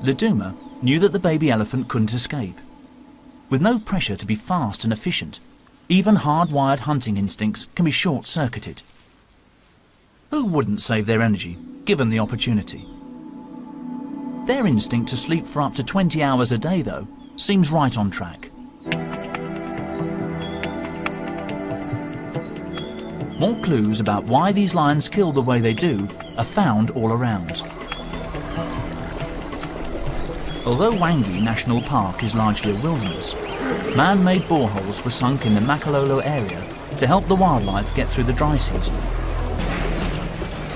Laduma knew that the baby elephant couldn't escape. With no pressure to be fast and efficient, even hardwired hunting instincts can be short-circuited. Who wouldn't save their energy, given the opportunity? Their instinct to sleep for up to 20 hours a day, though, seems right on track. More clues about why these lions kill the way they do are found all around. Although Wangi National Park is largely a wilderness, man-made boreholes were sunk in the Makalolo area to help the wildlife get through the dry season.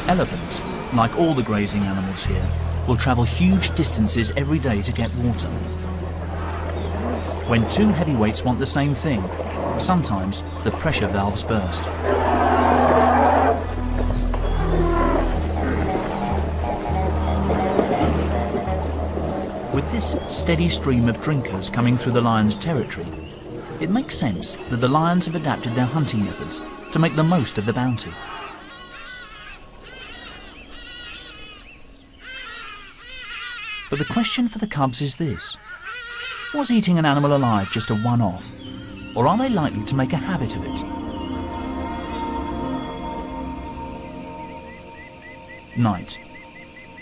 Elephants, like all the grazing animals here, will travel huge distances every day to get water. When two heavyweights want the same thing, sometimes the pressure valves burst. With this steady stream of drinkers coming through the lion's territory, it makes sense that the lions have adapted their hunting methods to make the most of the bounty. But the question for the cubs is this: was eating an animal alive just a one-off, or are they likely to make a habit of it? Night.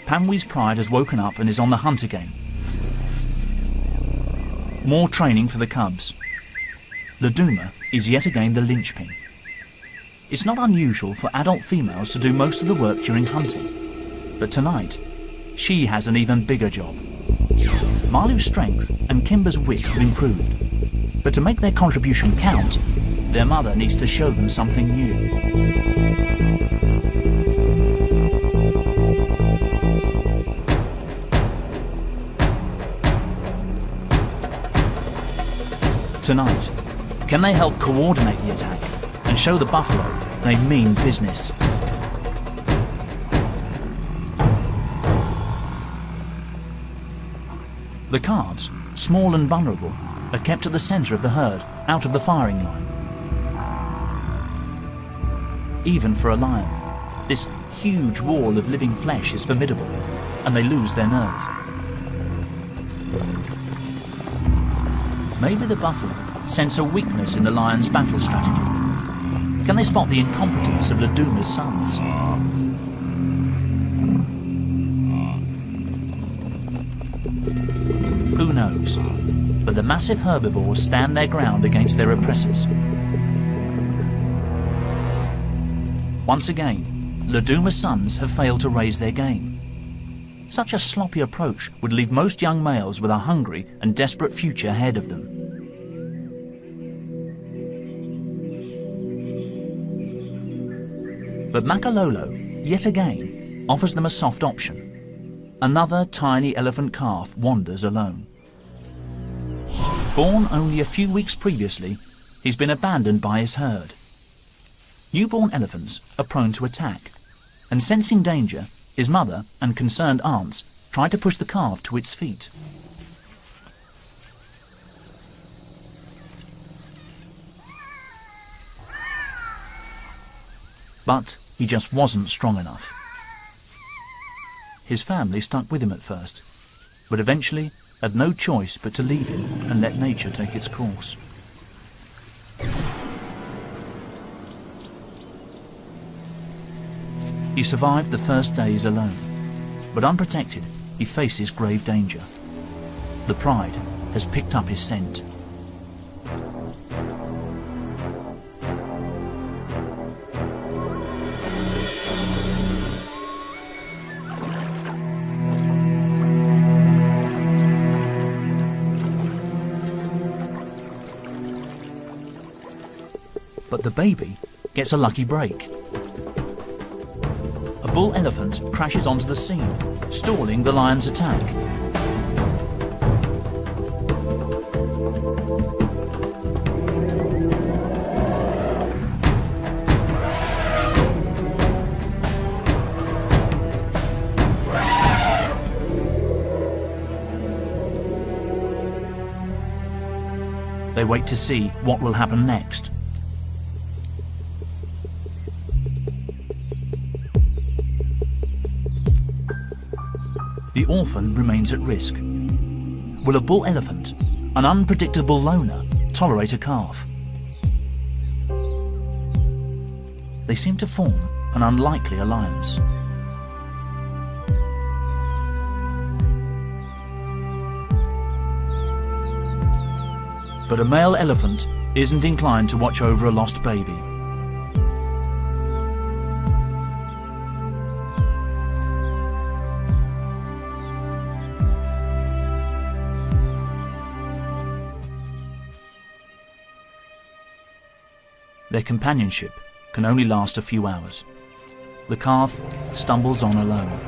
Pamwi's pride has woken up and is on the hunt again. More training for the cubs. Laduma is yet again the linchpin. It's not unusual for adult females to do most of the work during hunting, but tonight, she has an even bigger job. Malu's strength and Kimber's wit have improved, but to make their contribution count, their mother needs to show them something new. Tonight, can they help coordinate the attack and show the buffalo they mean business? The calves, small and vulnerable, are kept at the centre of the herd, out of the firing line. Even for a lion, this huge wall of living flesh is formidable, and they lose their nerve. Maybe the buffalo sense a weakness in the lion's battle strategy. Can they spot the incompetence of Laduma's sons? Who knows? But the massive herbivores stand their ground against their oppressors. Once again, Laduma's sons have failed to raise their game. Such a sloppy approach would leave most young males with a hungry and desperate future ahead of them. But Makalolo, yet again, offers them a soft option. Another tiny elephant calf wanders alone. Born only a few weeks previously, he's been abandoned by his herd. Newborn elephants are prone to attack, and sensing danger, his mother and concerned aunts try to push the calf to its feet. But he just wasn't strong enough. His family stuck with him at first, but eventually had no choice but to leave him and let nature take its course. He survived the first days alone, but unprotected, he faces grave danger. The pride has picked up his scent. But the baby gets a lucky break. A bull elephant crashes onto the scene, stalling the lion's attack. They wait to see what will happen next. the orphan remains at risk. Will a bull elephant, an unpredictable loner, tolerate a calf? They seem to form an unlikely alliance. But a male elephant isn't inclined to watch over a lost baby. Their companionship can only last a few hours. The calf stumbles on alone.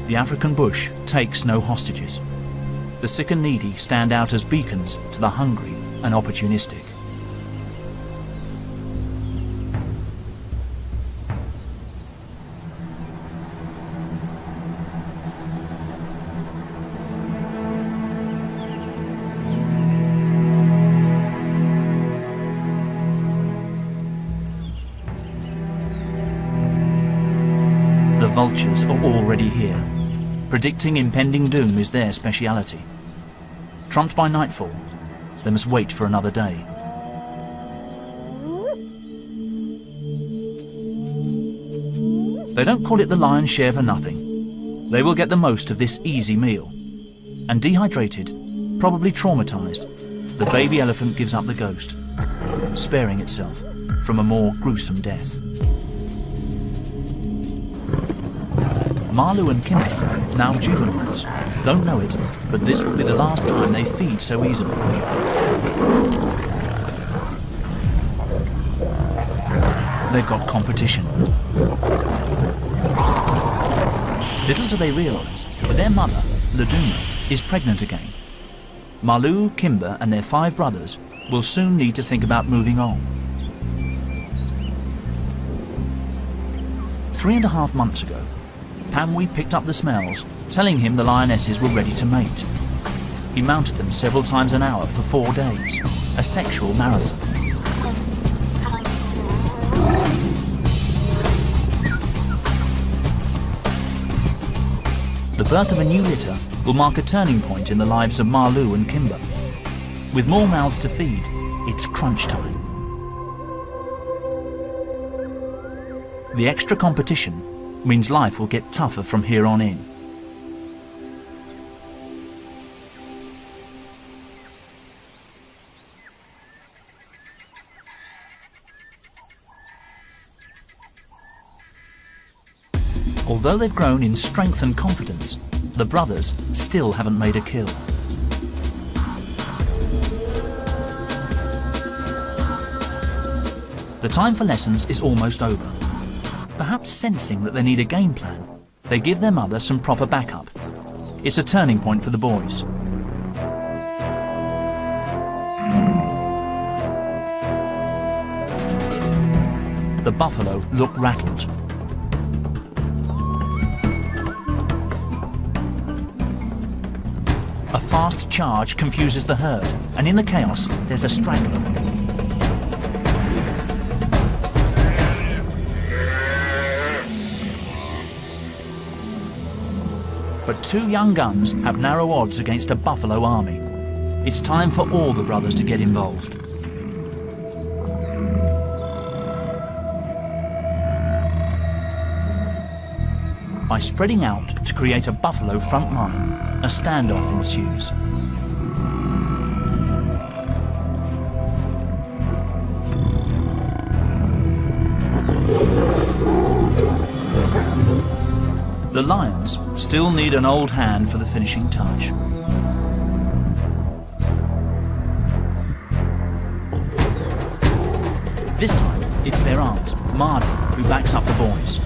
The African bush takes no hostages. The sick and needy stand out as beacons to the hungry and opportunistic. The vultures are already here. Predicting impending doom is their speciality. Trumped by nightfall, they must wait for another day. They don't call it the lion's share for nothing. They will get the most of this easy meal. And dehydrated, probably traumatized, the baby elephant gives up the ghost, sparing itself from a more gruesome death. Marlu and Kimber, now juveniles, don't know it, but this will be the last time they feed so easily. They've got competition. Little do they realise that their mother, Laduma, is pregnant again. Marlu, Kimber and their 5 brothers will soon need to think about moving on. 3.5 months ago, Pamwi picked up the smells, telling him the lionesses were ready to mate. He mounted them several times an hour for 4 days, a sexual marathon. The birth of a new litter will mark a turning point in the lives of Marlu and Kimber. With more mouths to feed, it's crunch time. The extra competition means life will get tougher from here on in. Although they've grown in strength and confidence, the brothers still haven't made a kill. The time for lessons is almost over. Perhaps sensing that they need a game plan, they give their mother some proper backup. It's a turning point for the boys. The buffalo look rattled. A fast charge confuses the herd, and in the chaos, there's a straggler. But 2 young guns have narrow odds against a buffalo army. It's time for all the brothers to get involved. By spreading out to create a buffalo front line, a standoff ensues. The lions still need an old hand for the finishing touch. This time, it's their aunt, Mardi, who backs up the boys.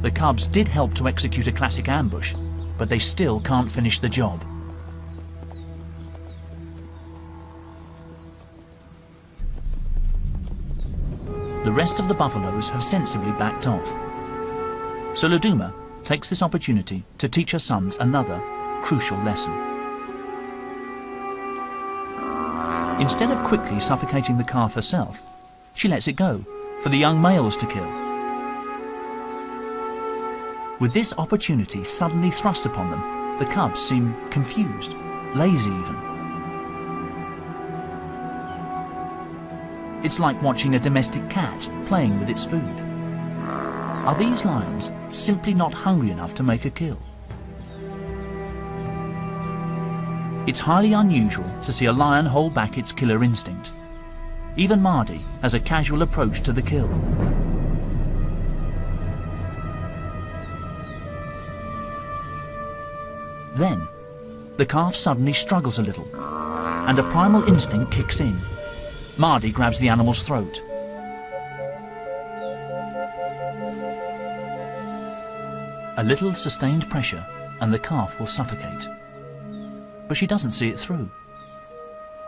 The cubs did help to execute a classic ambush, but they still can't finish the job. The rest of the buffaloes have sensibly backed off. So Laduma takes this opportunity to teach her sons another, crucial lesson. Instead of quickly suffocating the calf herself, she lets it go for the young males to kill. With this opportunity suddenly thrust upon them, the cubs seem confused, lazy even. It's like watching a domestic cat playing with its food. Are these lions simply not hungry enough to make a kill? It's highly unusual to see a lion hold back its killer instinct. Even Mardi has a casual approach to the kill. Then, the calf suddenly struggles a little, and a primal instinct kicks in. Mardi grabs the animal's throat. A little sustained pressure and the calf will suffocate. But she doesn't see it through.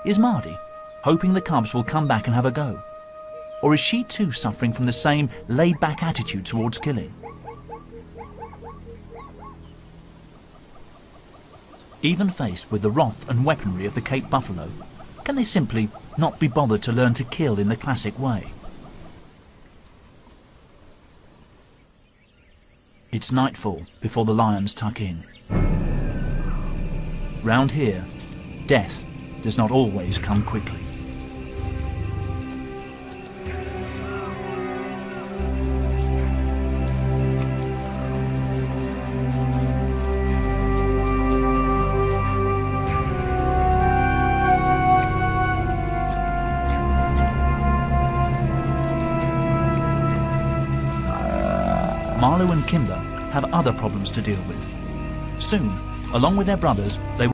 Is Mardi hoping the cubs will come back and have a go? Or is she too suffering from the same laid-back attitude towards killing? Even faced with the wrath and weaponry of the Cape buffalo, can they simply not be bothered to learn to kill in the classic way? It's nightfall before the lions tuck in. Round here, death does not always come quickly. Marlo and Kimber have other problems to deal with. Soon, along with their brothers, they